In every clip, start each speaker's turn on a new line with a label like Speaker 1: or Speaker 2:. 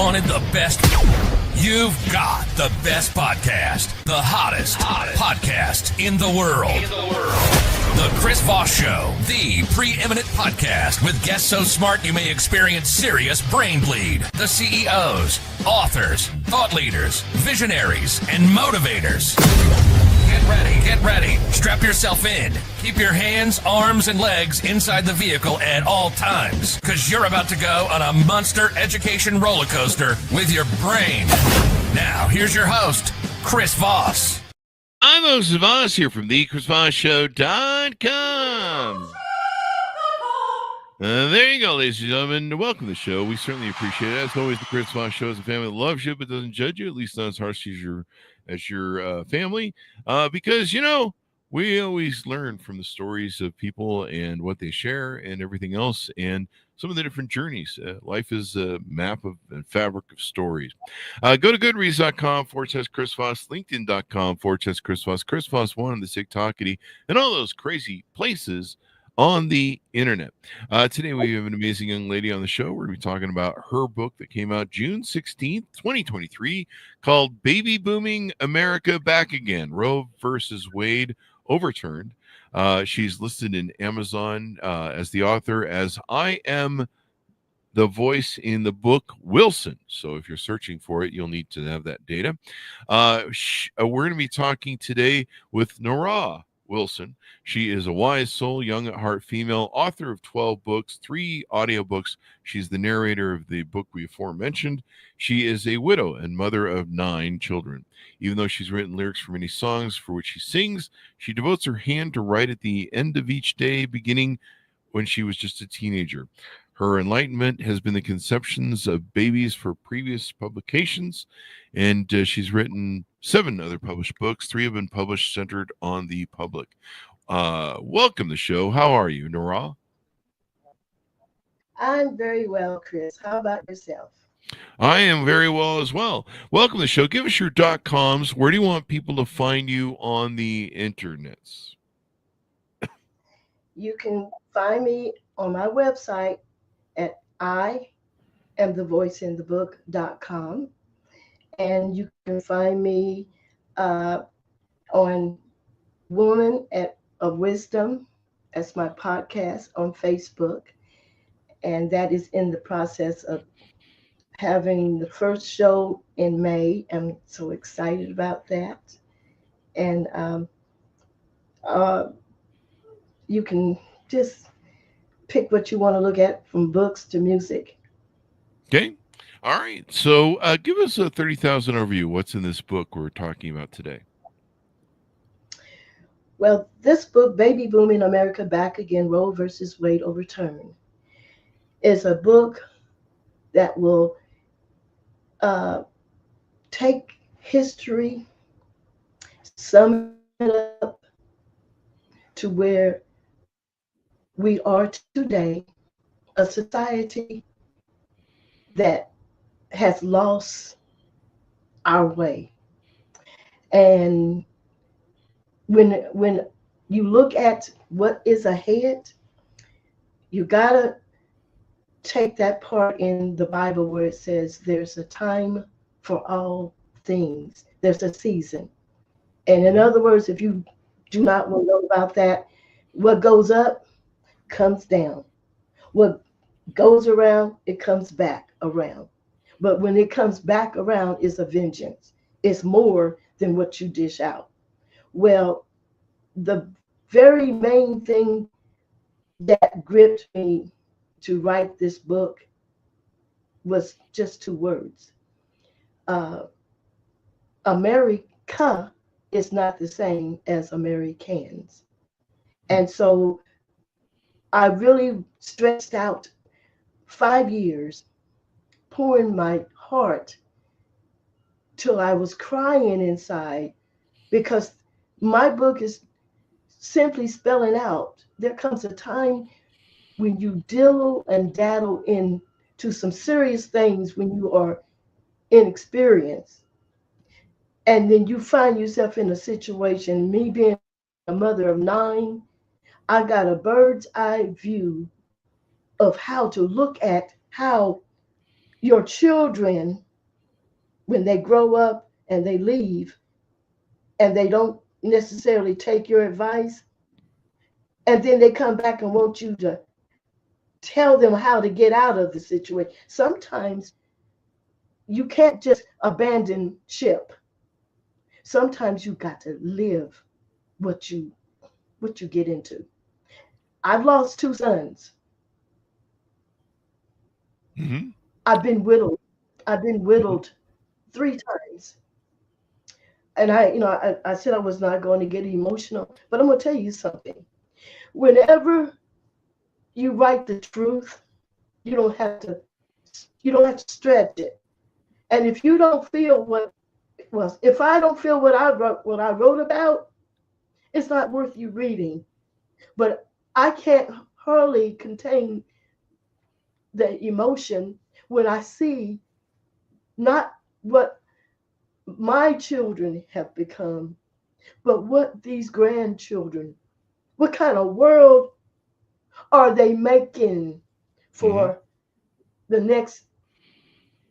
Speaker 1: wanted the best? You've got the best podcast, the hottest podcast in the world. The Chris Voss Show, the preeminent podcast with guests so smart you may experience serious brain bleed. The CEOs, authors, thought leaders, visionaries, and motivators. Get ready. Strap yourself in. Keep your hands, arms, and legs inside the vehicle at all times, because you're about to go on a monster education roller coaster with your brain. Now, here's your host, Chris Voss.
Speaker 2: I'm host Voss here from the ChrisVossShow.com. There you go, ladies and gentlemen. Welcome to the show. We certainly appreciate it. As always, the Chris Voss Show is a family that loves you but doesn't judge you, at least not as harsh as your family. Because, you know, we always learn from the stories of people and what they share and everything else and some of the different journeys. Life is a map of and fabric of stories. Go to goodreads.com/Chris Voss, LinkedIn.com/Chris Voss, Chris Voss 1 on the TikTokity, and all those crazy places on the internet. Today we have an amazing young lady on the show. We're going to be talking about her book that came out June 16th, 2023, called Baby Booming America Back Again, Roe versus Wade, Overturned. She's listed in Amazon as the author as I am the voice in the book Wilson. So if you're searching for it, you'll need to have that data. We're going to be talking today with Norah Wilson. She is a wise soul, young at heart female, author of 12 books, 3 audiobooks. She's the narrator of the book we aforementioned. She is a widow and mother of 9 children. Even though she's written lyrics for many songs for which she sings, she devotes her hand to write at the end of each day, beginning when she was just a teenager. Her enlightenment has been the conceptions of babies for previous publications, and she's written 7 other published books. 3 have been published centered on the public. Welcome to the show. How are you, Norah?
Speaker 3: I'm very well, Chris. How about yourself?
Speaker 2: I am very well as well. Welcome to the show. Give us your .coms. Where do you want people to find you on the internets?
Speaker 3: You can find me on my website at iamthevoiceinthebook.com, and you can find me on Woman of Wisdom. That's my podcast on Facebook, and that is in the process of having the first show in May. I'm so excited about that. And you can just pick what you want to look at, from books to music.
Speaker 2: Okay. All right. So give us a 30,000 overview. What's in this book we're talking about today?
Speaker 3: Well, this book, Baby Booming America Back Again, Roe versus Wade Overturned, is a book that will take history, sum it up to where we are today, a society that has lost our way. And when you look at what is ahead, you gotta take that part in the Bible where it says there's a time for all things. There's a season. And in other words, if you do not want to know about that, what goes up comes down. What goes around, it comes back around. But when it comes back around, it's a vengeance. It's more than what you dish out. Well, the very main thing that gripped me to write this book was just 2 words. America is not the same as Americans. And so I really stretched out 5 years, pouring my heart till I was crying inside, because my book is simply spelling out there comes a time when you dilly and daddle into some serious things when you are inexperienced. And then you find yourself in a situation, me being a mother of 9, I got a bird's eye view of how to look at how your children, when they grow up and they leave and they don't necessarily take your advice, and then they come back and want you to tell them how to get out of the situation. Sometimes you can't just abandon ship. Sometimes you got to live what you get into. I've lost 2 sons.
Speaker 2: Mm-hmm.
Speaker 3: I've been whittled. I've been whittled 3 times. And I said I was not going to get emotional, but I'm going to tell you something. Whenever you write the truth, you don't have to stretch it. And if you don't feel if I don't feel what I wrote about, it's not worth you reading. But I can't hardly contain the emotion when I see not what my children have become, but what these grandchildren, what kind of world are they making for the next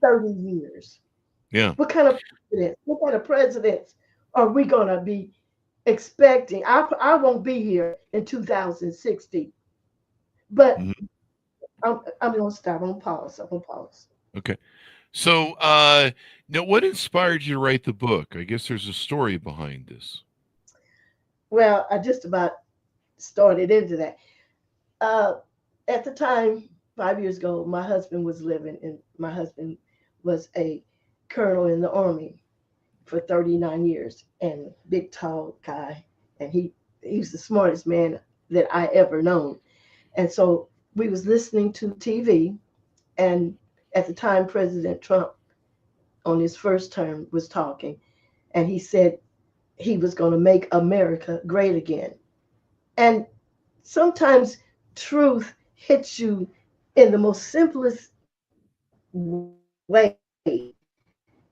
Speaker 3: 30 years?
Speaker 2: Yeah.
Speaker 3: What kind of presidents are we going to be expecting? I won't be here in 2060, but I'm going to stop. I'm going to pause.
Speaker 2: Okay. So, now what inspired you to write the book? I guess there's a story behind this.
Speaker 3: Well, I just about started into that. At the time, 5 years ago, my husband was living, and my husband was a colonel in the Army for 39 years, and big, tall guy, and he's the smartest man that I ever known. And so we was listening to TV, and at the time, President Trump, on his first term, was talking, and he said he was going to make America great again. And sometimes truth hits you in the most simplest way.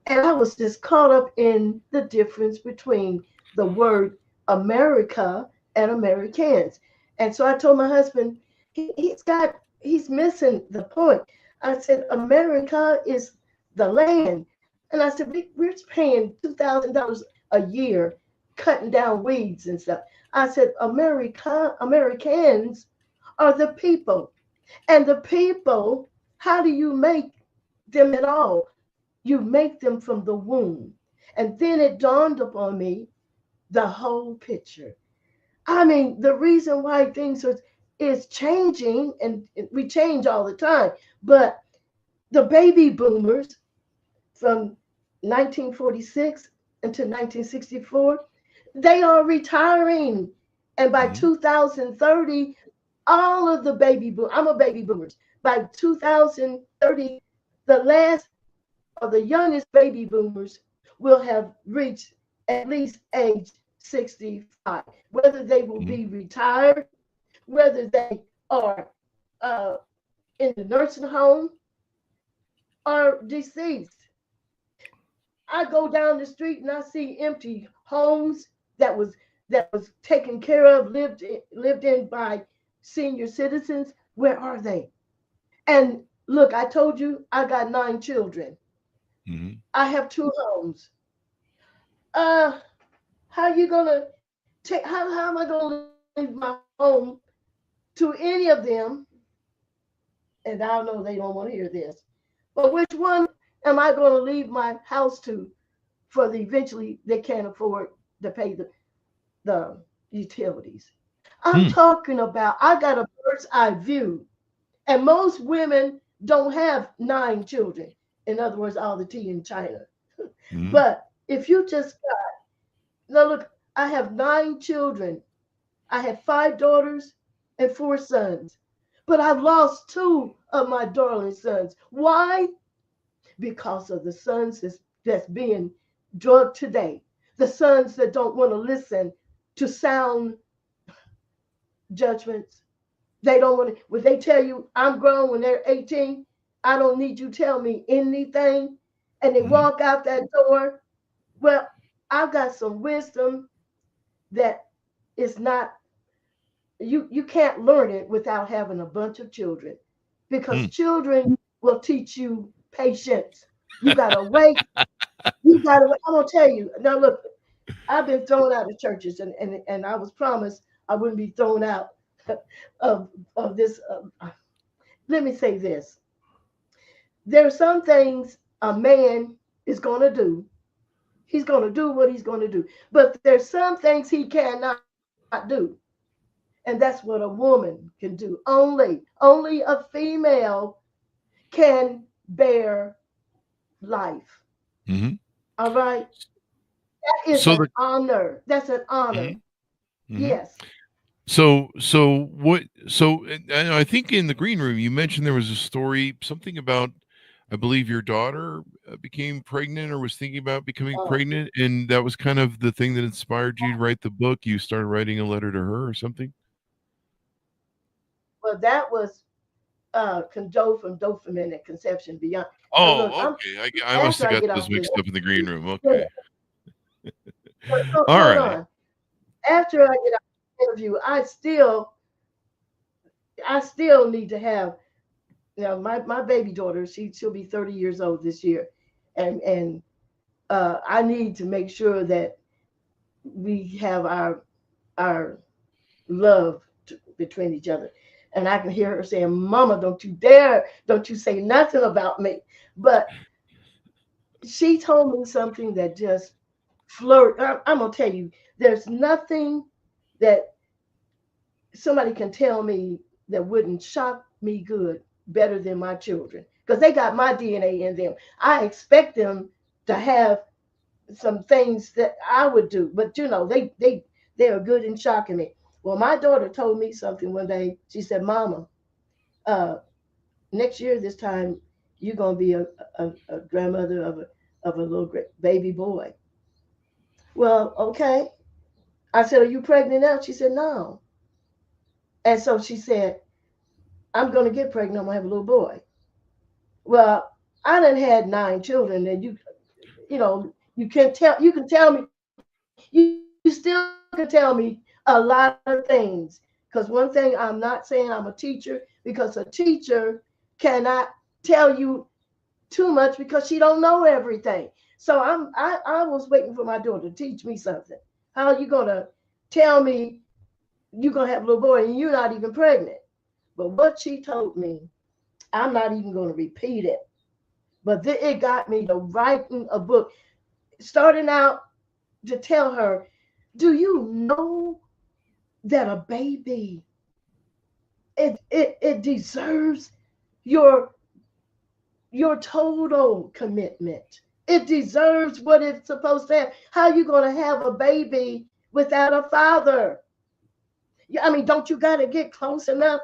Speaker 3: And I was just caught up in the difference between the word America and Americans. And so I told my husband, he's missing the point. I said, America is the land. And I said, we're paying $2,000 a year cutting down weeds and stuff. I said, Americans are the people. And the people, how do you make them at all? You make them from the womb. And then it dawned upon me the whole picture. I mean, the reason why things is changing, and we change all the time, but the baby boomers from 1946 until 1964, they are retiring. And by 2030, all of the I'm a baby boomers. By 2030, the last or the youngest baby boomers will have reached at least age 65, whether they will be retired, whether they are in the nursing home or deceased. I go down the street and I see empty homes that was taken care of, lived in by senior citizens. Where are they? And look, I told you I got 9 children. I have 2 homes. How you gonna take? How am I gonna leave my home to any of them? And I know they don't want to hear this, but which one am I going to leave my house to? For eventually they can't afford to pay the utilities. I'm talking about. I got a bird's eye view, and most women don't have 9 children. In other words, all the tea in China. But if you just now look, I have 9 children. I have 5 daughters and 4 sons. But I've lost 2 of my darling sons. Why? Because of the sons that's being drugged today. The sons that don't want to listen to sound judgments. They don't want to, when they tell you I'm grown when they're 18, I don't need you to tell me anything. And they walk out that door. Well, I've got some wisdom that is not, you can't learn it without having a bunch of children, because children will teach you patience. You got to wait. You got to wait. I'm going to tell you. Now, look, I've been thrown out of churches, and I was promised I wouldn't be thrown out of this. Let me say this. There are some things a man is going to do. He's going to do what he's going to do. But there's some things he cannot do. And that's what a woman can do. Only a female can bear life.
Speaker 2: Mm-hmm.
Speaker 3: All right? That is an honor. That's an honor.
Speaker 2: Mm-hmm.
Speaker 3: Yes.
Speaker 2: So and I think in the green room, you mentioned there was a story, something about, I believe your daughter became pregnant or was thinking about becoming pregnant. And that was kind of the thing that inspired you to write the book. You started writing a letter to her or something.
Speaker 3: Well, that was dopamine and conception beyond.
Speaker 2: Oh,
Speaker 3: look,
Speaker 2: okay. I must have got those mixed up in the green room. Okay.
Speaker 3: Hold
Speaker 2: right.
Speaker 3: On. After I get out of the interview, I still need to have, my baby daughter. She'll be 30 years old this year, and I need to make sure that we have our love between each other. And I can hear her saying, "Mama, don't you say nothing about me." But she told me something that just flirted. I'm gonna tell you, there's nothing that somebody can tell me that wouldn't shock me good better than my children, because they got my DNA in them. I expect them to have some things that I would do, but they are good in shocking me. Well, my daughter told me something one day. She said, "Mama, next year this time you're gonna be a grandmother of a little baby boy." Well, okay. I said, "Are you pregnant now?" She said, "No." And so she said, "I'm gonna get pregnant. I'm gonna have a little boy." Well, I done had 9 children, and you can tell me, you still can tell me a lot of things. Because one thing, I'm not saying I'm a teacher, because a teacher cannot tell you too much because she don't know everything. So I was waiting for my daughter to teach me something. How are you gonna tell me you're gonna have a little boy and you're not even pregnant? But what she told me, I'm not even gonna repeat it. But it got me to writing a book, starting out to tell her, do you know that a baby, it deserves your total commitment. It deserves what it's supposed to have. How are you going to have a baby without a father? I mean, don't you got to get close enough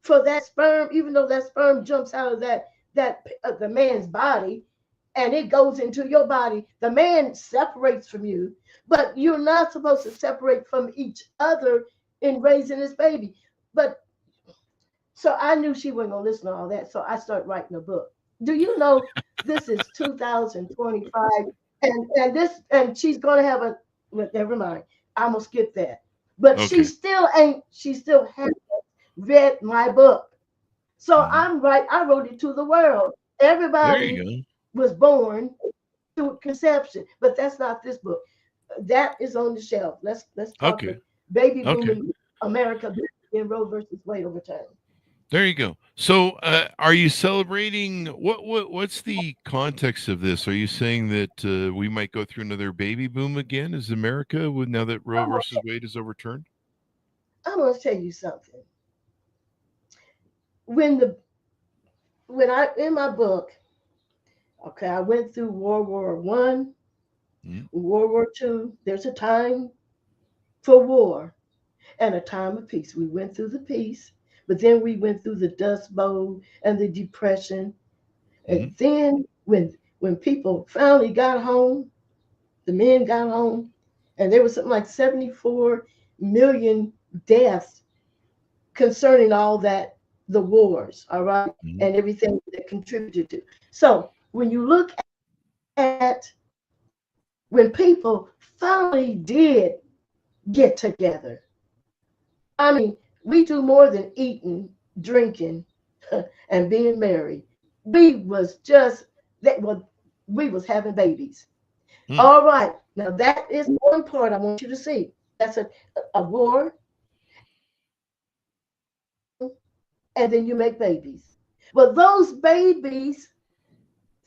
Speaker 3: for that sperm, even though that sperm jumps out of the man's body and it goes into your body? The man separates from you, but you're not supposed to separate from each other in raising this baby. But so I knew she wasn't going to listen to all that. So I started writing a book. Do you know this is 2025, and she's going to have well, never mind. I'm going to skip that. But
Speaker 2: Okay.
Speaker 3: she still hasn't read my book. So I wrote it to the world. Everybody was born to conception, but that's not this book. That is on the shelf. Let's talk about baby boom in America in Roe versus Wade overturned.
Speaker 2: There you go. So, are you celebrating? What's the context of this? Are you saying that we might go through another baby boom again as America now that Roe versus Wade is overturned?
Speaker 3: I'm going to tell you something. When I in my book, okay, I went through World War I, World War II. There's a time for war and a time of peace. We went through the peace. But then we went through the Dust Bowl and the Depression. And then when people finally got home, the men got home, and there was something like 74 million deaths concerning all that, the wars, all right, and everything that contributed to. So when you look at when people finally did get together, I mean, we do more than eating, drinking, and being married. We was just we was having babies.
Speaker 2: Hmm.
Speaker 3: All right. Now that is one part I want you to see. That's a war, and then you make babies. Well, those babies,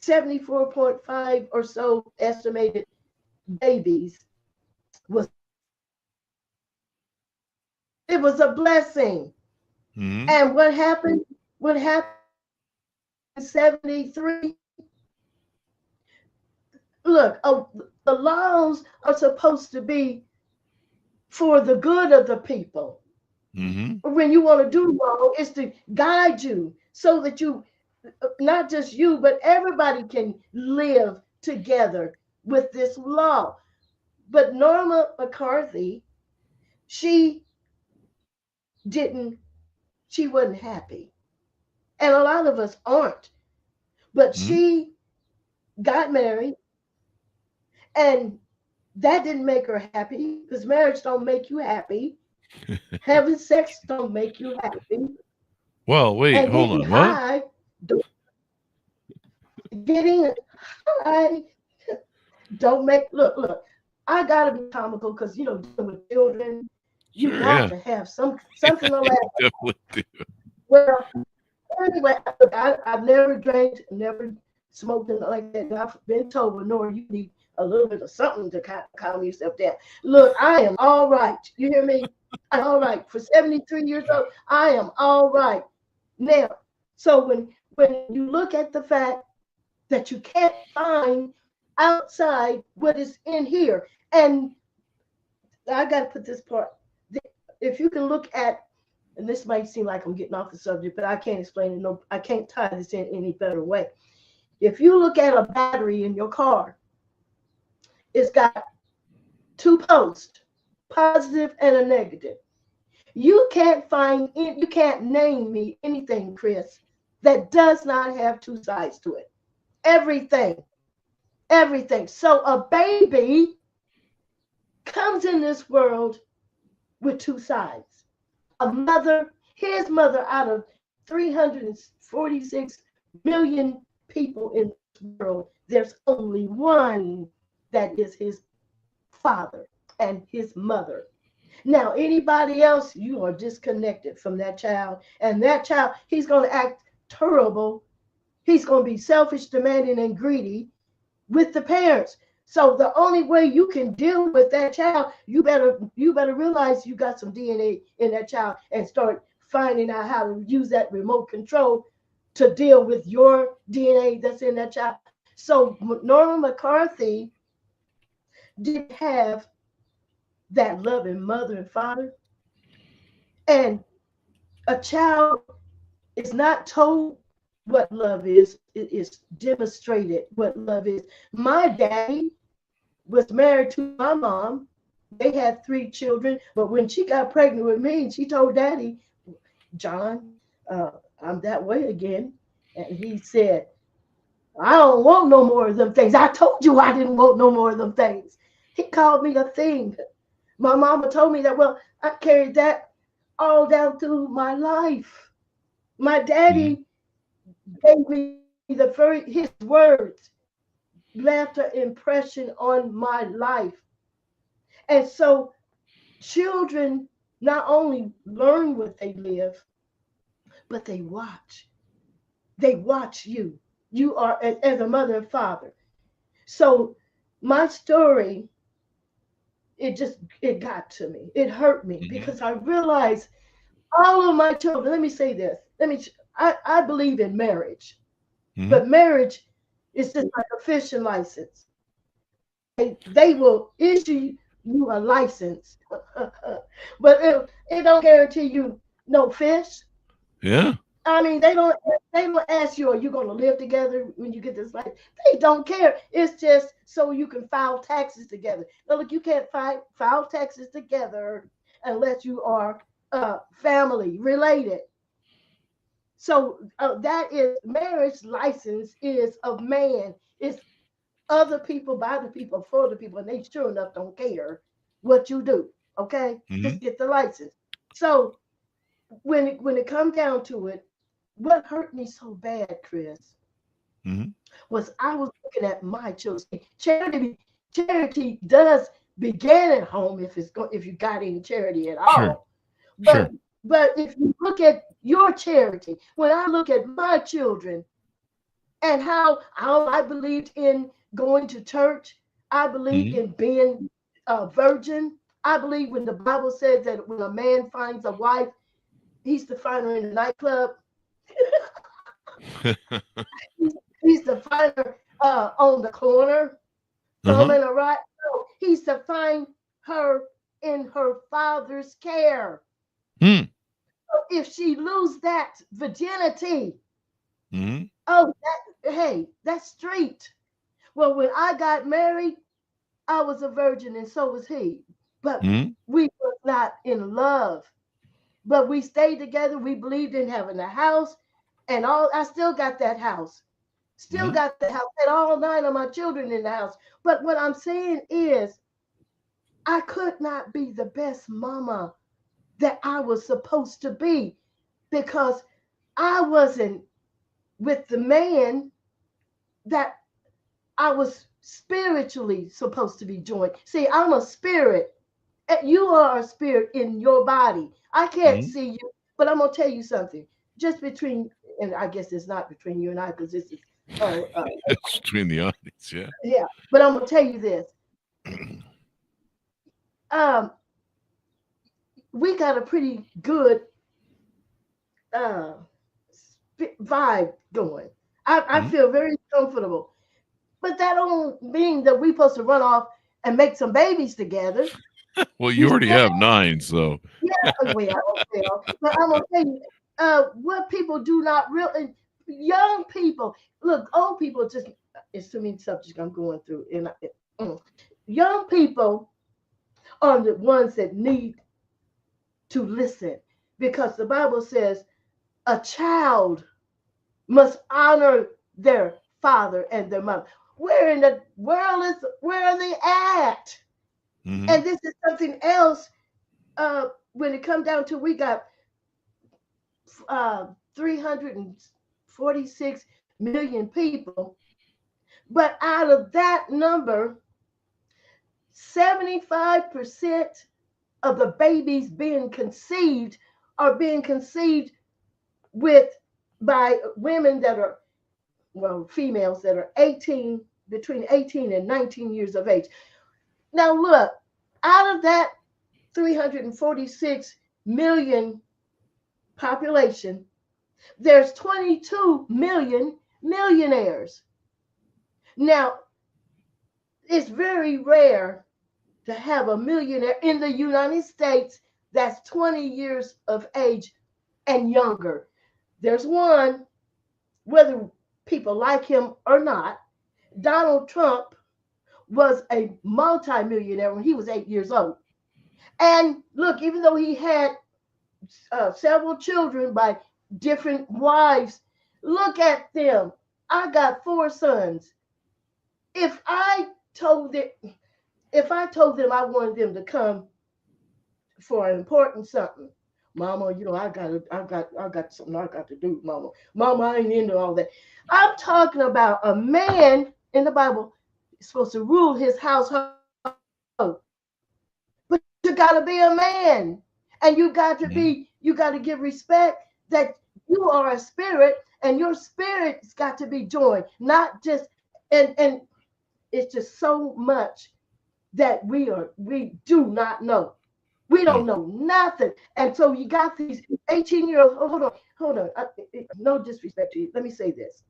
Speaker 3: 74.5 or so estimated babies, was it was a blessing.
Speaker 2: Hmm.
Speaker 3: And what happened? What happened in 73? Look, the laws are supposed to be for the good of the people.
Speaker 2: Hmm.
Speaker 3: When you want to do wrong, it's to guide you so that you, not just you, but everybody can live together with this law. But Norma McCarthy, she didn't, she wasn't happy. And a lot of us aren't. But
Speaker 2: Hmm.
Speaker 3: she got married, and that didn't make her happy because marriage don't make you happy. Having sex don't make you happy.
Speaker 2: Well, wait,
Speaker 3: And
Speaker 2: hold
Speaker 3: getting
Speaker 2: on. What?
Speaker 3: high, getting high don't make, look, I gotta be comical because dealing with children, you
Speaker 2: Sure,
Speaker 3: got
Speaker 2: yeah.
Speaker 3: to have something to laugh at.
Speaker 2: Definitely do.
Speaker 3: Well, anyway, look, I've never drank, never smoked, and like that. And I've been told, well, Nora, you need a little bit of something to calm yourself down. Look, I am all right. You hear me? I'm all right. For 73 years old, I am all right. Now, so when you look at the fact that you can't find outside what is in here, and I got to put this part. If you can look at, and this might seem like I'm getting off the subject, but I can't explain it. No, I can't tie this in any better way. If you look at a battery in your car, it's got two posts, positive and a negative. You can't name me anything, Chris, that does not have two sides to it. Everything, everything. So a baby comes in this world with two sides. His mother, out of 346 million people in this world, there's only one that is his father and his mother. Now, anybody else, you are disconnected from that child. And that child, he's going to act terrible. He's going to be selfish, demanding, and greedy with the parents. So the only way you can deal with that child, you better realize you got some DNA in that child and start finding out how to use that remote control to deal with your DNA that's in that child. So Norma McCarthy didn't have that loving mother and father. And a child is not told what love is, it is demonstrated what love is. My daddy was married to my mom. They had three children, but when she got pregnant with me, she told daddy, John, I'm that way again. And he said, I don't want no more of them things. I told you I didn't want no more of them things. He called me a thing. My mama told me that, well, I carried that all down through my life. My
Speaker 2: Hmm.
Speaker 3: daddy gave me his words left an impression on my life. And so children not only learn what they live, but they watch. They watch you. You are as a mother and father. So my story, it got to me. It hurt me
Speaker 2: Hmm.
Speaker 3: because I realized all of my children. Let me say this. I believe in marriage,
Speaker 2: Hmm.
Speaker 3: but marriage is just like a fishing license. They will issue you a license, but it don't guarantee you no fish.
Speaker 2: Yeah.
Speaker 3: I mean, they don't ask you, are you going to live together when you get this license? They don't care. It's just so you can file taxes together. Now, look, you can't file taxes together unless you are family related. So that is marriage license is of man. It's other people, by the people, for the people, and they sure enough don't care what you do. Okay,
Speaker 2: Hmm.
Speaker 3: just get the license. So when it comes down to it, what hurt me so bad, Chris,
Speaker 2: Hmm.
Speaker 3: was I was looking at my children. Charity does begin at home if you got any charity at
Speaker 2: Sure.
Speaker 3: all.
Speaker 2: Sure.
Speaker 3: But if you look at your charity, when I look at my children and how I believed in going to church, I believed
Speaker 2: Mhm.
Speaker 3: in being a virgin. I believe when the Bible says that when a man finds a wife, he's to find her in the nightclub. He's to find her on the corner,
Speaker 2: Uh-huh.
Speaker 3: thumbing a right. No, he's to find her in her father's care.
Speaker 2: Hmm.
Speaker 3: If she lose that virginity,
Speaker 2: Mhm.
Speaker 3: oh, that's street. Well, when I got married, I was a virgin and so was he. But
Speaker 2: Mhm.
Speaker 3: we were not in love. But we stayed together. We believed in having a house and all. I still got that house. Still
Speaker 2: Mhm.
Speaker 3: got the house. Had all 9 of my children in the house. But what I'm saying is, I could not be the best mama that I was supposed to be because I wasn't with the man that I was spiritually supposed to be joined. See, I'm a spirit. You are a spirit in your body. I can't
Speaker 2: Mhm.
Speaker 3: see you, but I'm gonna tell you something. Just between, and I guess it's not between you and I, because this is, uh, uh,
Speaker 2: It's between the audience, yeah.
Speaker 3: yeah. But I'm gonna tell you this. Um, we got a pretty good uh, vibe going. I
Speaker 2: Mhm.
Speaker 3: feel very comfortable, but that don't mean that we supposed to run off and make some babies together.
Speaker 2: Well, you
Speaker 3: You
Speaker 2: already
Speaker 3: still,
Speaker 2: have 9, so
Speaker 3: well, but I'm gonna tell you, what people do not really, young people, look, old people just, it's too many subjects I'm going through, and young people are the ones that need to listen because the Bible says a child must honor their father and their mother. Where in the world where are they at?
Speaker 2: mhm.
Speaker 3: And this is something else. When it comes down to, we got 346 million people, but out of that number, 75% of the babies being conceived are being conceived with by women that are, well, females that are 18, between 18 and 19 years of age. Now look, out of that 346 million population, there's 22 million millionaires. Now, it's very rare to have a millionaire in the United States that's 20 years of age and younger. There's one, whether people like him or not, Donald Trump was a multimillionaire when he was 8 years old. And look, even though he had several children by different wives, look at them. I got 4 sons. If I told them, if I told them I wanted them to come for an important something, Mama, I got something I got to do, Mama. Mama, I ain't into all that. I'm talking about a man in the Bible is supposed to rule his household, but you got to be a man, and
Speaker 2: Mhm.
Speaker 3: you got to give respect that you are a spirit, and your spirit's got to be joined, not just, and it's just so much that we do not know. We
Speaker 2: Yeah.
Speaker 3: don't know nothing. And so you got these 18-year-olds. Oh, hold on. No disrespect to you. Let me say this.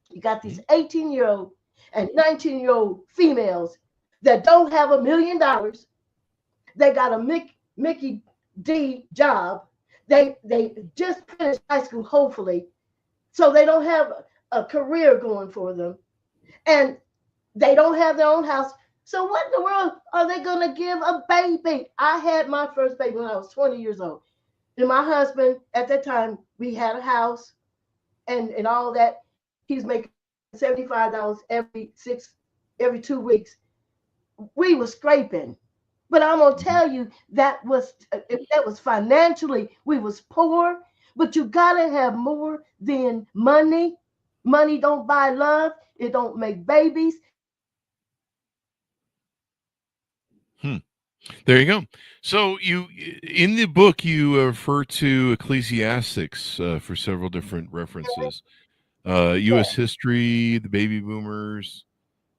Speaker 3: You got these
Speaker 2: Mhm.
Speaker 3: 18-year-old and 19-year-old females that don't have $1 million. They got a Mickey D job. They just finished high school, hopefully, so they don't have a career going for them, and they don't have their own house. So what in the world are they going to give a baby? I had my first baby when I was 20 years old. And my husband, at that time, we had a house and all that. He's making $75 every 2 weeks. We were scraping. But I'm gonna
Speaker 2: Mhm.
Speaker 3: tell you that was financially, we was poor. But you gotta have more than money. Money don't buy love. It don't make babies.
Speaker 2: Hmm. There you go. So you, in the book, you refer to Ecclesiastics for several different references. U.S.
Speaker 3: Yes.
Speaker 2: history, the baby boomers.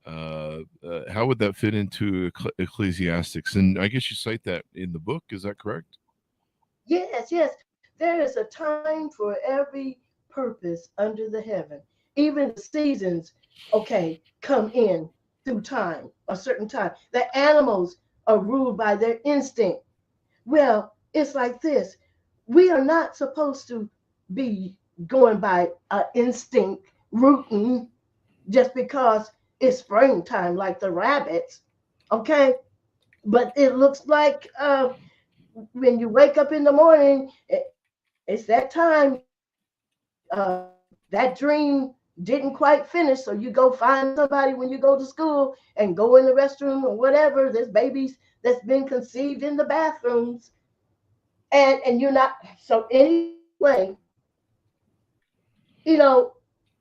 Speaker 2: How would that fit into Ecclesiastics? And I guess you cite that in the book. Is that correct?
Speaker 3: Yes, yes. There is a time for every purpose under the heaven. Even the seasons, okay, come in through time, a certain time. The animals are ruled by their instinct. Well, it's like this. We are not supposed to be going by instinct, rooting, just because it's springtime, like the rabbits, okay? But it looks like when you wake up in the morning, it's that time. That dream didn't quite finish, so you go find somebody when you go to school and go in the restroom or whatever. There's babies that's been conceived in the bathrooms, and you're not. So anyway, you know,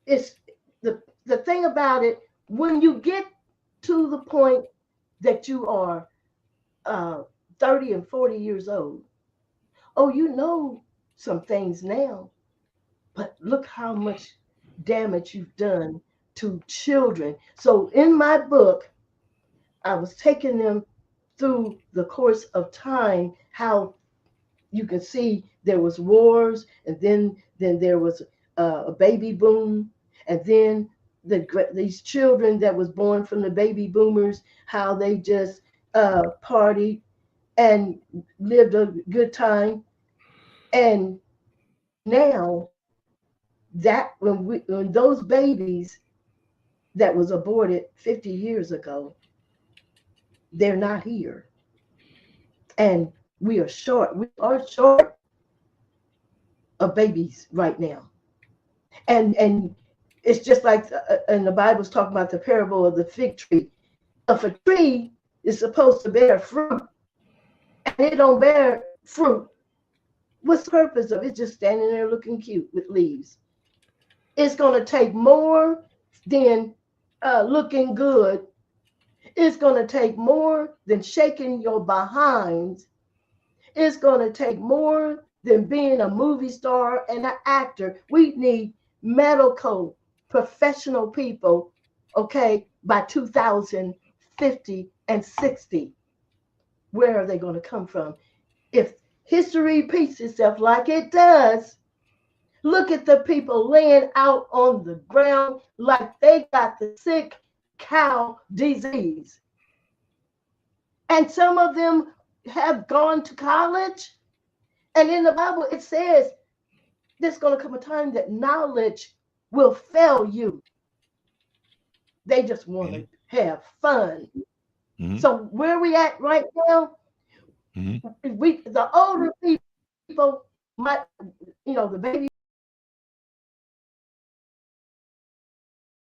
Speaker 3: it's the thing about it. When you get to the point that you are uh, 30 and 40 years old, oh, you know some things now. But look how much damage you've done to children. So in my book, I was taking them through the course of time, how you can see there was wars, and then there was a baby boom, and then these children that was born from the baby boomers, how they just partied and lived a good time. And now that when those babies that was aborted 50 years ago, they're not here, and we are short of babies right now. And it's just like and the Bible's talking about the parable of the fig tree. If a tree is supposed to bear fruit and it don't bear fruit, what's the purpose of it? Just standing there looking cute with leaves. It's going to take more than looking good. It's going to take more than shaking your behinds. It's going to take more than being a movie star and an actor. We need medical professional people, okay, by 2050 and 60. Where are they going to come from? If history repeats itself like it does, look at the people laying out on the ground like they got the sick cow disease. And some of them have gone to college. And in the Bible, it says there's going to come a time that knowledge will fail you. They just want to have fun.
Speaker 2: Mm-hmm.
Speaker 3: So where we at right now,
Speaker 2: Mm-hmm.
Speaker 3: the older people might, the baby